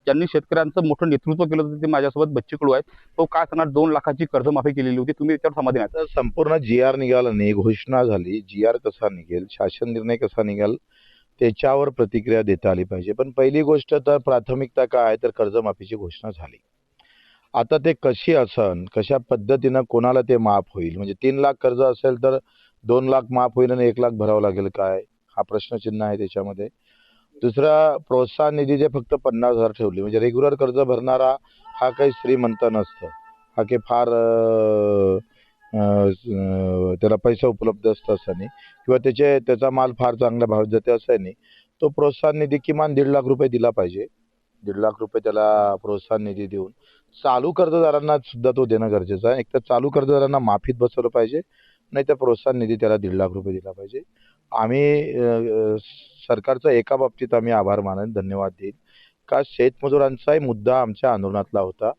ज्यांनी शेतकऱ्यांचं मोठं नेतृत्व केलं होतं ते माझ्यासोबत बच्चू कडू आहेत. तो काय सांगणार, 2 लाखाची कर्जमाफी केलेली होती, तुम्ही त्याच्यावर समाधानी आहात? तर संपूर्ण जी-आर निघाला नाही, घोषणा झाली, जी-आर कसा निघेल, शासन निर्णय कसा निघेल त्याच्यावर प्रतिक्रिया देता आली पाहिजे. पण पहिली गोष्ट तर प्राथमिकता काय आहे, तर कर्जमाफीची घोषणा झाली. आता ते कशी असन, कशा पद्धतीनं कोणाला ते माफ होईल, म्हणजे 3 लाख कर्ज असेल तर 2 लाख माफ होईल आणि 1 लाख भरावं लागेल काय, हा प्रश्नचिन्ह आहे त्याच्यामध्ये. दुसरा, प्रोत्साहन निधी जे फक्त 50,000 ठेवली, म्हणजे रेग्युलर कर्ज भरणारा हा काही श्रीमंत नसतं, हा काही फार त्याला पैसा उपलब्ध असतो असं नाही, किंवा त्याचा माल फार चांगल्या भावात जाते असं नाही. तो प्रोत्साहन निधी किमान 1.5 लाख रुपये दिला पाहिजे. 1.5 लाख रुपये त्याला प्रोत्साहन निधी देऊन चालू कर्जदारांना सुद्धा तो देणं गरजेचं आहे. एक तर चालू कर्जदारांना माफीत बसवलं पाहिजे, नाही तर प्रोत्साहन निधी त्याला 1.5 लाख रुपये दिला पाहिजे. आम्ही सरकारचा एका बाबतीत आम्ही आभार मानेन, धन्यवाद देईन, का शेतमजुरांचाही मुद्दा आमच्या आंदोलनातला होता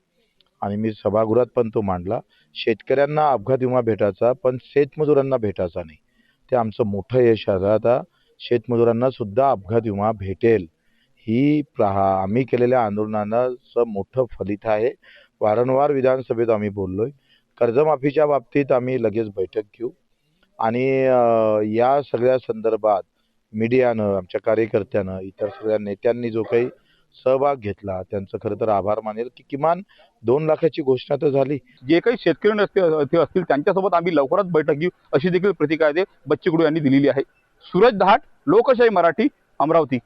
आणि मी सभागृहात पण तो मांडला. शेतकऱ्यांना अपघात विमा भेटायचा, पण शेतमजुरांना भेटायचा नाही. ते आमचं मोठं यश आहे. आता शेतमजुरांना सुद्धा अपघात विमा भेटेल, ही आम्ही केलेल्या आंदोलनाचं मोठं फलित आहे. वारंवार विधानसभेत आम्ही बोललोय. कर्जमाफीच्या बाबतीत आम्ही लगेच बैठक घेऊ आणि या सगळ्या संदर्भात मीडियानं, आमच्या कार्यकर्त्यानं, इतर सगळ्या नेत्यांनी जो काही सहभाग घेतला त्यांचं खरं तर आभार मानेल, की किमान 2 लाखाची घोषणा तर झाली. जे काही शेतकरी नेते असतील त्यांच्यासोबत आम्ही लवकरच बैठक घेऊ, अशी देखील प्रतिक्रिया बच्चू कडू यांनी दिलेली आहे. सूरज दहाट, लोकशाही मराठी, अमरावती.